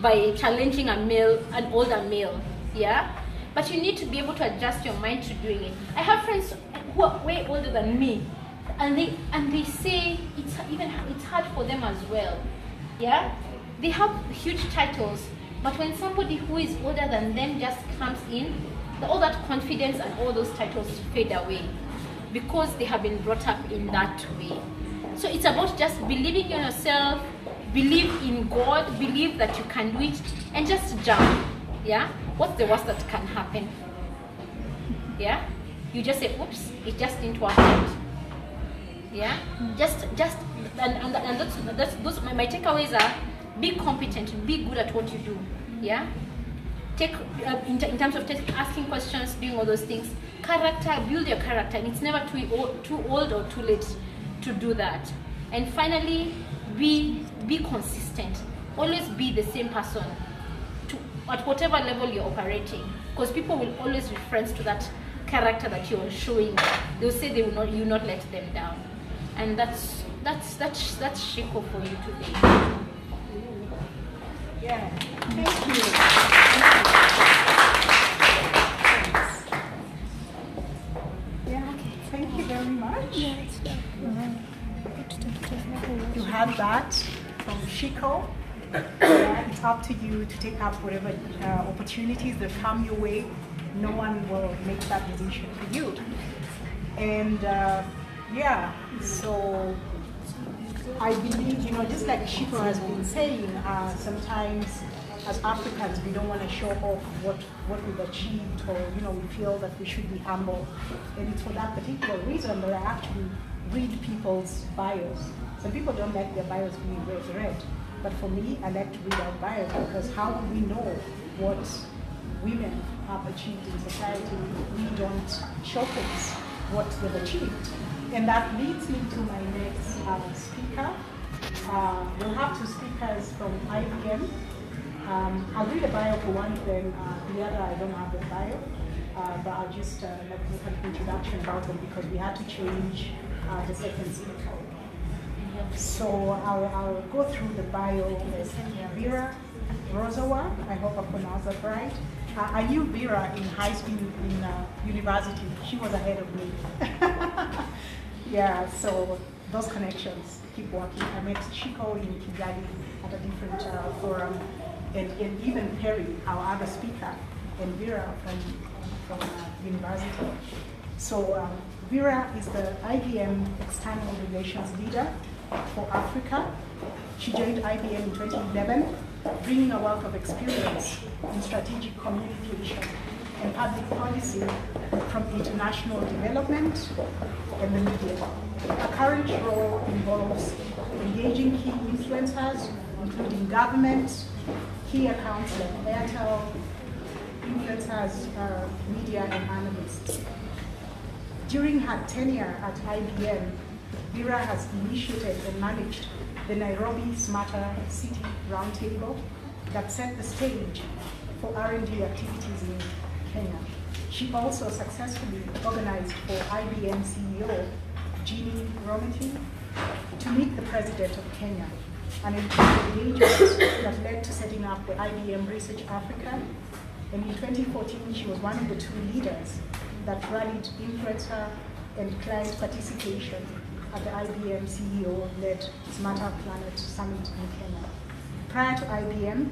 By challenging an older male. yeah? But you need to be able to adjust your mind to doing it. I have friends who are way older than me, and they say it's hard for them as well, yeah? They have huge titles, but when somebody who is older than them just comes in, all that confidence and all those titles fade away because they have been brought up in that way. So it's about just believing in yourself, believe in God, believe that you can do it, and just jump, yeah? What's the worst that can happen? Yeah? You just say, oops, it just didn't work out. Yeah? And that's those my takeaways are: be competent, be good at what you do. Yeah? Take in terms of asking questions, doing all those things. Character, build your character, and it's never too old or too late to do that. And finally, be consistent. Always be the same person at whatever level you're operating, because people will always reference to that character that you're showing. They'll say you will not let them down, and that's Shiko for you today. Yeah, thank you. Yeah, thank you very much. You had that from Shiko. Yeah, it's up to you to take up whatever opportunities that come your way. No one will make that decision for you. And yeah, so I believe, just like Shiko has been saying, sometimes as Africans we don't want to show off what we've achieved, or we feel that we should be humble. And it's for that particular reason that I actually read people's bios. Some people don't like their bios being read. But for me, I like to read out bios, because how would we know what women have achieved in society if we don't showcase what they've achieved? And that leads me to my next speaker. We'll have two speakers from IBM. I'll read a bio for one of them. The other, I don't have the bio, but I'll just make an introduction about them because we had to change the second speaker. So I'll go through the bio of Vera Rosawa. I hope I pronounced that right. I knew Vera in high school, in university. She was ahead of me. Yeah, so those connections keep working. I met Shiko in Kigali at a different forum, and even Perry, our other speaker, and Vera from university. So Vera is the IBM External Relations Leader for Africa. She joined IBM in 2011, bringing a wealth of experience in strategic communication and public policy from international development and the media. Her current role involves engaging key influencers, including government, key accounts like Airtel, influencers, media, and analysts. During her tenure at IBM, Vera has initiated and managed the Nairobi Smarter City Roundtable that set the stage for R&D activities in Kenya. She also successfully organized for IBM CEO Jeannie Romiti to meet the President of Kenya, an engagement that led to setting up the IBM Research Africa. And in 2014, she was one of the two leaders that rallied influencer and client participation at the IBM CEO-led Smarter Planet Summit in Kenya. Prior to IBM,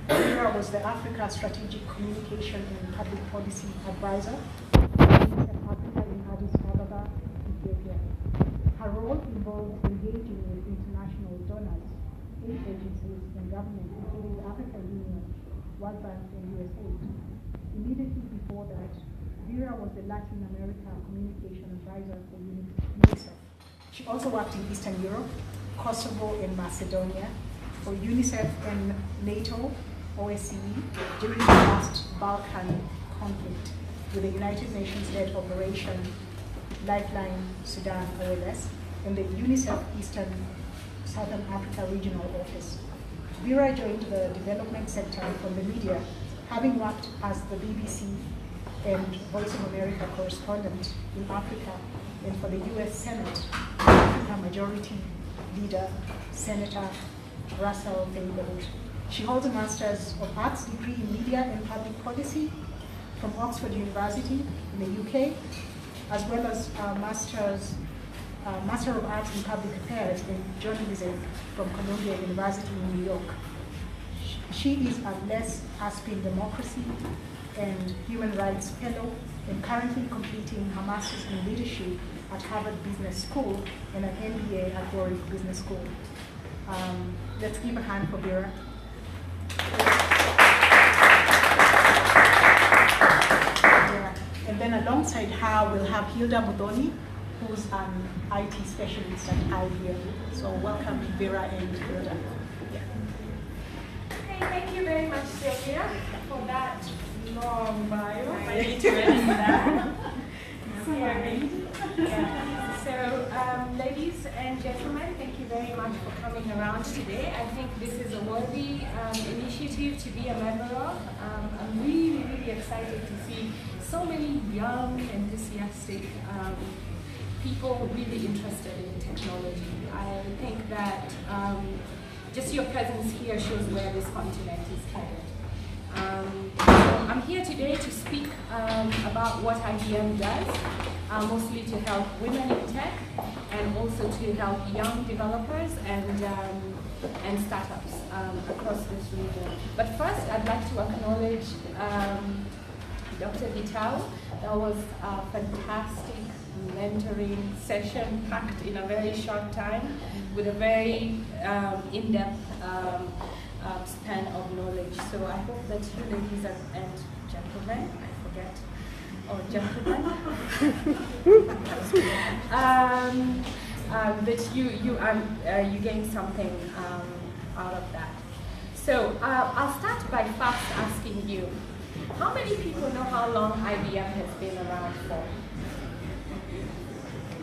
Vera was the Africa Strategic Communication and Public Policy Advisor in Africa in Addis Ababa, Ethiopia. Her role involved engaging with international donors, aid agencies, and governments, including the African Union, World Bank, and USAID. Immediately before that, Vera was the Latin America Communication Advisor for UNICEF. She also worked in Eastern Europe, Kosovo, and Macedonia for UNICEF and NATO, OSCE, during the last Balkan conflict with the United Nations-led Operation Lifeline Sudan, OLS, and the UNICEF Eastern Southern Africa Regional Office. Vera joined the development sector from the media, having worked as the BBC and Voice of America correspondent in Africa and for the US Senate, Africa Majority Leader, Senator Russell Feingold She holds a Master's of Arts degree in Media and Public Policy from Oxford University in the UK, as well as a Master of Arts in Public Affairs in Journalism from Columbia University in New York. She is a Les Aspin Democracy and Human Rights Fellow and currently completing her Master's in Leadership at Harvard Business School and an MBA at Warwick Business School. Let's give a hand for Vera. Yeah. And then alongside her, we'll have Hilda Modoni, who's an IT specialist at IBM. So welcome Vera and Hilda. Yeah. Okay, thank you very much, Sylvia, for that long bio. I need to edit that. So, ladies and gentlemen, thank you very much for coming around today. I think this is a worthy initiative to be a member of. I'm really, really excited to see so many young, enthusiastic people really interested in technology. I think that just your presence here shows where this continent is headed. I'm here today to speak about what IBM does, mostly to help women in tech and also to help young developers and startups across this region. But first, I'd like to acknowledge Dr. Vitao. That was a fantastic mentoring session packed in a very short time with a very in-depth span of knowledge. So I hope that you ladies and gentlemen, I forget, or gentlemen, that you gain something out of that. So I'll start by first asking you, how many people know how long IBM has been around for?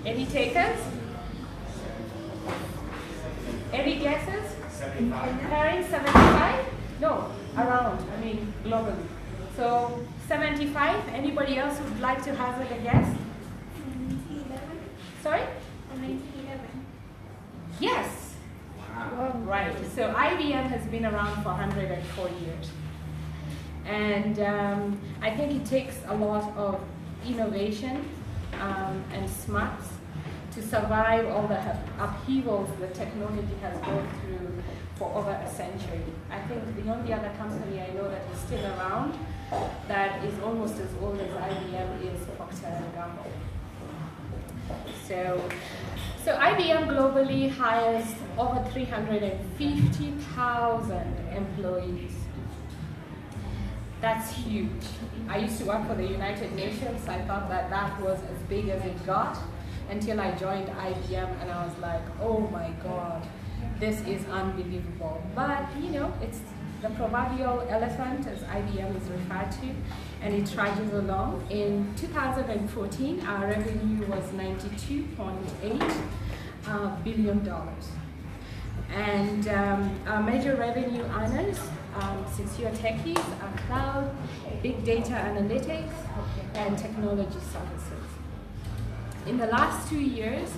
Any takers? Any guesses? 75. Comparing 75? No, around, I mean globally. So 75, anybody else who'd like to hazard a guess? 1911. Sorry? 1911. Yes. Wow. Right, so IBM has been around for 104 years. And I think it takes a lot of innovation and smarts to survive all the upheavals that technology has gone through for over a century. I think the only other company I know that is still around that is almost as old as IBM is Procter & Gamble. So IBM globally hires over 350,000 employees. That's huge. I used to work for the United Nations. I thought that that was as big as it got until I joined IBM and I was like, oh my God, this is unbelievable. But you know, it's the proverbial elephant, as IBM is referred to, and it trudges along. In 2014, our revenue was $92.8 billion. And our major revenue earners, since you're techies, are cloud, big data analytics, and technology services. In the last 2 years,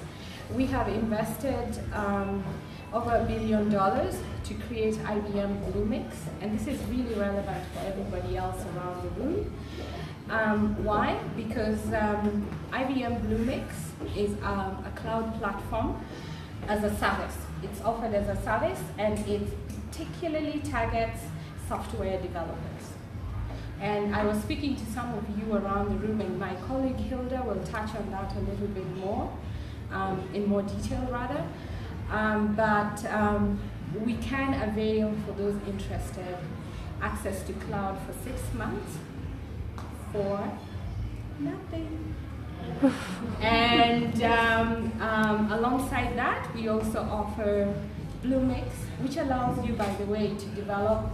we have invested over $1 billion to create IBM Bluemix, and this is really relevant for everybody else around the room. Why? Because IBM Bluemix is a cloud platform as a service. It's offered as a service, and it particularly targets software developers. And I was speaking to some of you around the room, and my colleague Hilda will touch on that a little bit more, in more detail rather. But we can avail for those interested access to cloud for 6 months for nothing. And alongside that, we also offer Bluemix, which allows you, by the way, to develop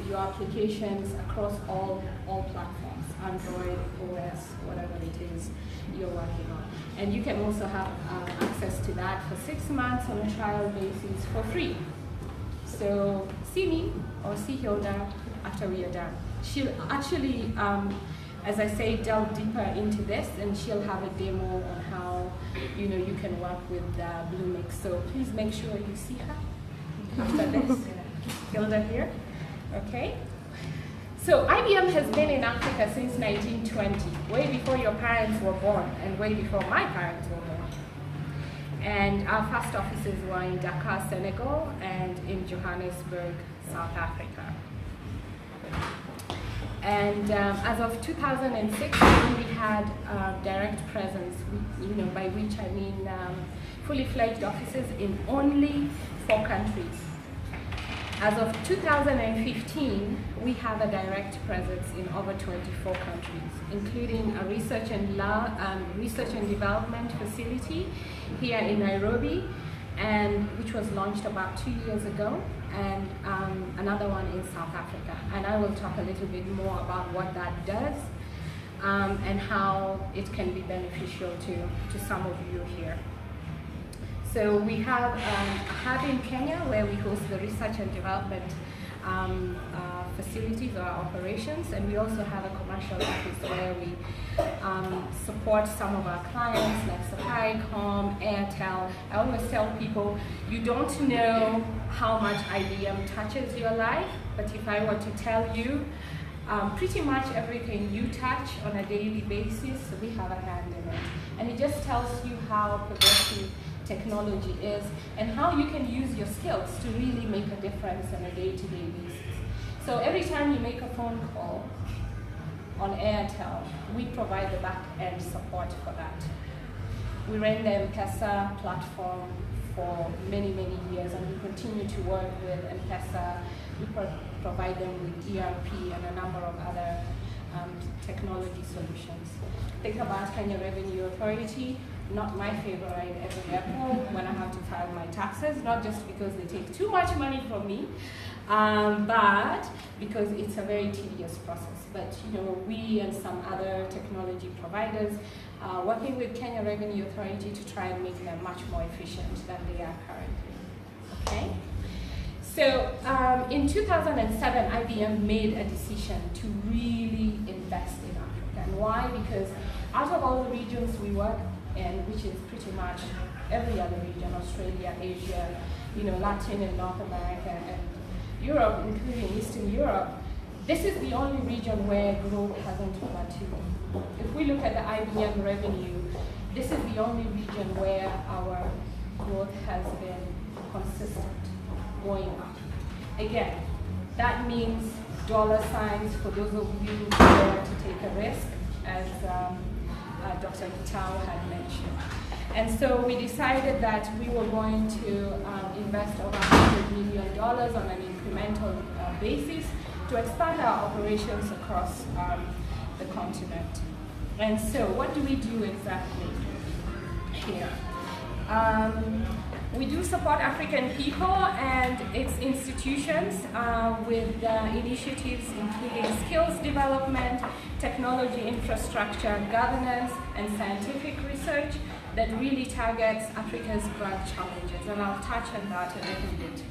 your applications across all platforms, Android, OS, whatever it is you're working on. And you can also have access to that for 6 months on a trial basis for free. So see me or see Hilda after we are done. She'll actually, as I say, delve deeper into this, and she'll have a demo on how you can work with Bluemix. So please make sure you see her after this. Hilda here. Okay. So IBM has been in Africa since 1920, way before your parents were born and way before my parents were born. And our first offices were in Dakar, Senegal, and in Johannesburg, South Africa. And as of 2006, we had direct presence, by which I mean fully fledged offices in only 4 countries. As of 2015, we have a direct presence in over 24 countries, including a research and development facility here in Nairobi, which was launched about 2 years ago, and another one in South Africa. And I will talk a little bit more about what that does and how it can be beneficial to some of you here. So we have a hub in Kenya where we host the research and development facilities or operations, and we also have a commercial office where we support some of our clients like Safaricom, Airtel. I always tell people, you don't know how much IBM touches your life, but if I were to tell you, pretty much everything you touch on a daily basis, we have a hand in it. And it just tells you how progressive technology is and how you can use your skills to really make a difference on a day-to-day basis. So every time you make a phone call on Airtel, we provide the back-end support for that. We ran the M-Pesa platform for many, many years, and we continue to work with M-Pesa. We provide them with ERP and a number of other technology solutions. Think about Kenya Revenue Authority. Not my favorite every airport when I have to file my taxes, not just because they take too much money from me, but because it's a very tedious process. But we and some other technology providers are working with Kenya Revenue Authority to try and make them much more efficient than they are currently. Okay? So in 2007, IBM made a decision to really invest in Africa. And why? Because out of all the regions we work in, which is pretty much every other region, Australia, Asia, Latin and North America, and Europe, including Eastern Europe, this is the only region where growth hasn't plateaued. If we look at the IBM revenue, this is the only region where our growth has been consistent, going up. Again, that means dollar signs for those of you who dare to take a risk, as Dr. Gitao had mentioned. And so we decided that we were going to invest over $100 million on an incremental basis to expand our operations across the continent. And so what do we do exactly here? We do support African people and its institutions with initiatives including skills development, technology infrastructure, governance, and scientific research that really targets Africa's grand challenges. And I'll touch on that a little bit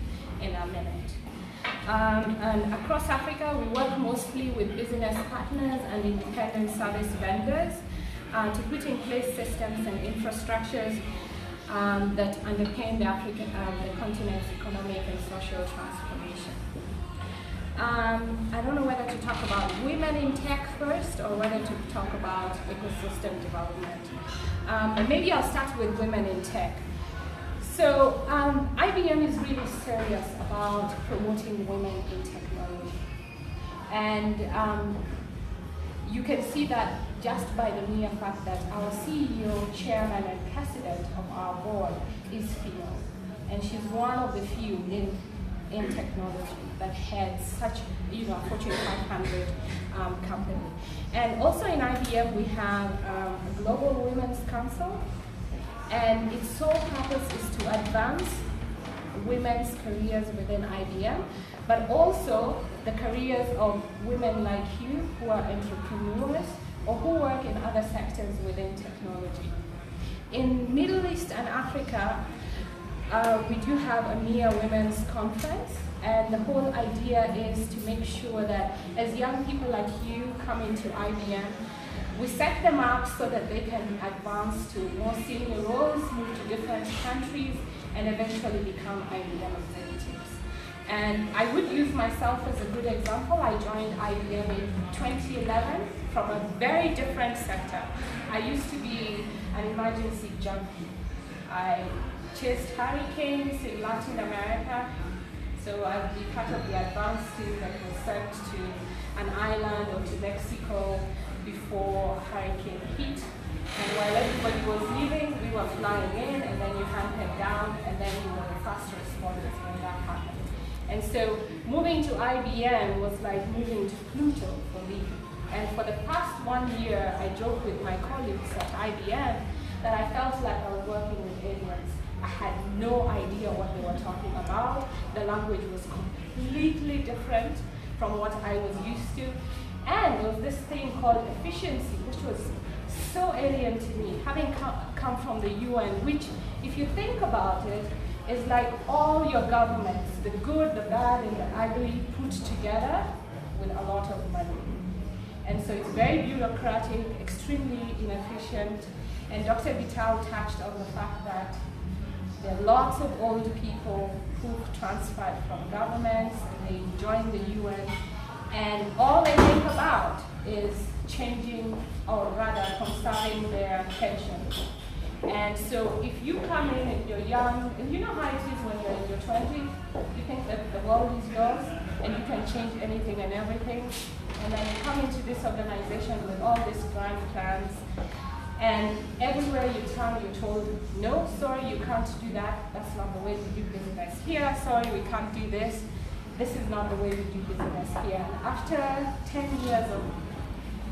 in a minute. And across Africa, we work mostly with business partners and independent service vendors to put in place systems and infrastructures that underpin the continent's economic and social transformation. I don't know whether to talk about women in tech first or whether to talk about ecosystem development. But maybe I'll start with women in tech. So IBM is really serious about promoting women in technology. And you can see that just by the mere fact that our CEO, chairman, and president of our board is female. And she's one of the few in technology that heads such a Fortune 500 company. And also in IBM, we have a Global Women's Council, and its sole purpose is to advance women's careers within IBM, but also the careers of women like you who are entrepreneurs or who work in other sectors within technology. In Middle East and Africa, we do have a MEA Women's Conference, and the whole idea is to make sure that as young people like you come into IBM, we set them up so that they can advance to more senior roles, move to different countries, and eventually become IBM executives. And I would use myself as a good example. I joined IBM in 2011 from a very different sector. I used to be an emergency junkie. I chased hurricanes in Latin America. So I'd be part of the advance team that was sent to an island or to Mexico before a hurricane hit. And while everybody was leaving, we were flying in, and then you handed down, and then you were the fast responders when that happened. And so moving to IBM was like moving to Pluto for me. And for the past 1 year, I joke with my colleagues at IBM that I felt like I was working with aliens. I had no idea what they were talking about. The language was completely different from what I was used to. And there was this thing called efficiency, which was so alien to me, having come from the UN, which, if you think about it, is like all your governments, the good, the bad, and the ugly put together with a lot of money. And so it's very bureaucratic, extremely inefficient. And Dr. Vital touched on the fact that there are lots of old people who've transferred from governments, and they joined the UN, and all they think about is changing, or rather conserving their pension. And so if you come in and you're young, and you know how it is when you're in your 20s, you think that the world is yours, and you can change anything and everything, and then you come into this organization with all these grand plans, and everywhere you turn, you're told, no, sorry, you can't do that. That's not the way we do business here. Sorry, we can't do this. This is not the way we do business here. And after 10 years of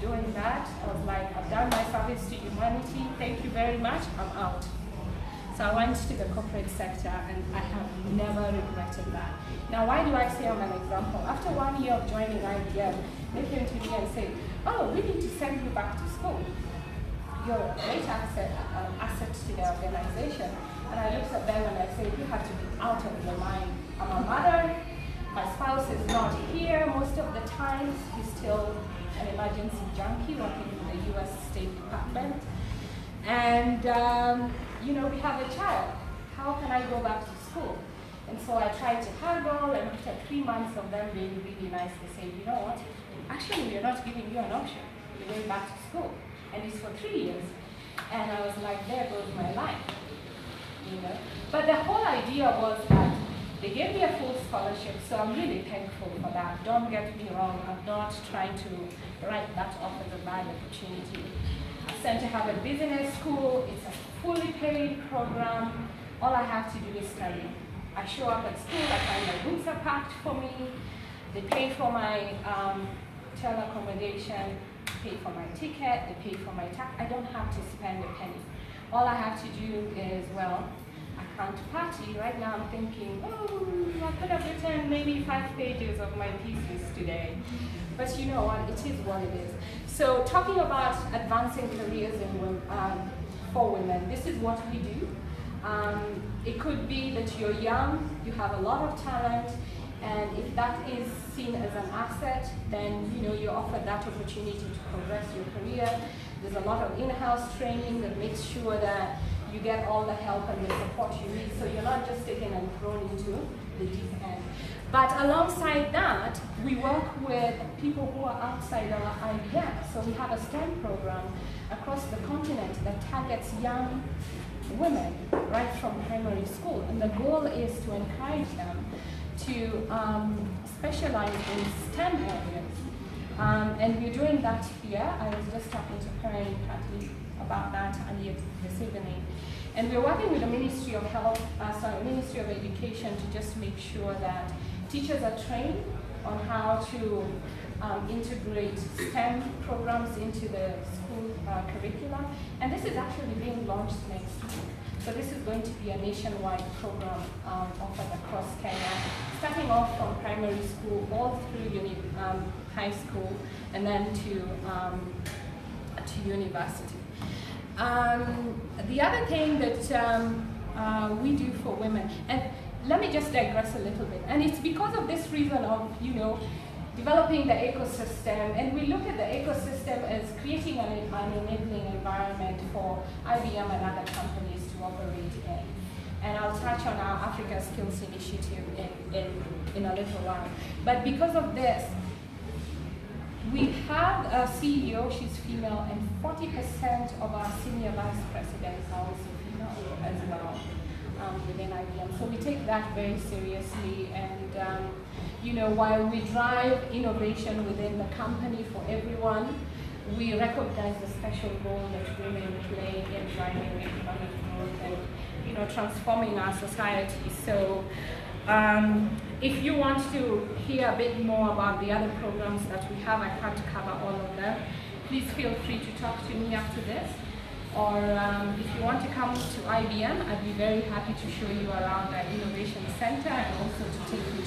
doing that, I was like, I've done my service to humanity. Thank you very much. I'm out. So I went to the corporate sector, and I have never regretted that. Now, why do I say I'm an example? After 1 year of joining IBM, they came to me and said, oh, we need to send you back to school. You're a great asset to the organization. And I looked at them and I said, you have to be out of your mind. I'm a mother. My spouse is not here most of the time. He's still an emergency junkie working in the US State Department. And, we have a child. How can I go back to school? And so I tried to haggle, and after 3 months of them being really nice, they said, you know what? Actually, we're not giving you an option. You're going back to school. And it's for 3 years. And I was like, there goes my life. But the whole idea was that they gave me a full scholarship, so I'm really thankful for that. Don't get me wrong, I'm not trying to write that off as a bad opportunity. I sent to have a business school. It's a fully paid program. All I have to do is study. I show up at school, I find my books are packed for me. They pay for my hotel accommodation, pay for my ticket, they pay for my tax. I don't have to spend a penny. All I have to do is, I can't party. Right now I'm thinking, I could have written maybe 5 pages of my thesis today. But you know what, it is what it is. So talking about advancing careers for women, this is what we do. It could be that you're young, you have a lot of talent, and if that is seen as an asset, then you're offered that opportunity to progress your career. There's a lot of in-house training that makes sure that you get all the help and the support you need, so you're not just taken and thrown into the deep end. But alongside that, we work with people who are outside our IBM. So we have a STEM program across the continent that targets young women right from primary school. And the goal is to encourage them to specialize in STEM areas. And we're doing that here. I was just talking to Karen and Kathy about that earlier this evening. And we're working with the Ministry of Ministry of Education to just make sure that teachers are trained on how to integrate STEM programs into the school curriculum. And this is actually being launched next week. So this is going to be a nationwide program offered across Kenya, starting off from primary school all through high school and then to university. The other thing that we do for women, and let me just digress a little bit, and it's because of this reason of, developing the ecosystem, and we look at the ecosystem as creating an enabling environment for IBM and other companies to operate in. and I'll touch on our Africa Skills Initiative in a little while. But because of this, we have a CEO, she's female, and 40% of our senior vice presidents are also female as well within IBM. So we take that very seriously, and you know, while we drive innovation within the company for everyone, we recognize the special role that women play in driving economic growth and, you know, transforming our society. So if you want to hear a bit more about the other programs that we have, I can't cover all of them, please feel free to talk to me after this. Or if you want to come to IBM, I'd be very happy to show you around our Innovation Center and also to take you to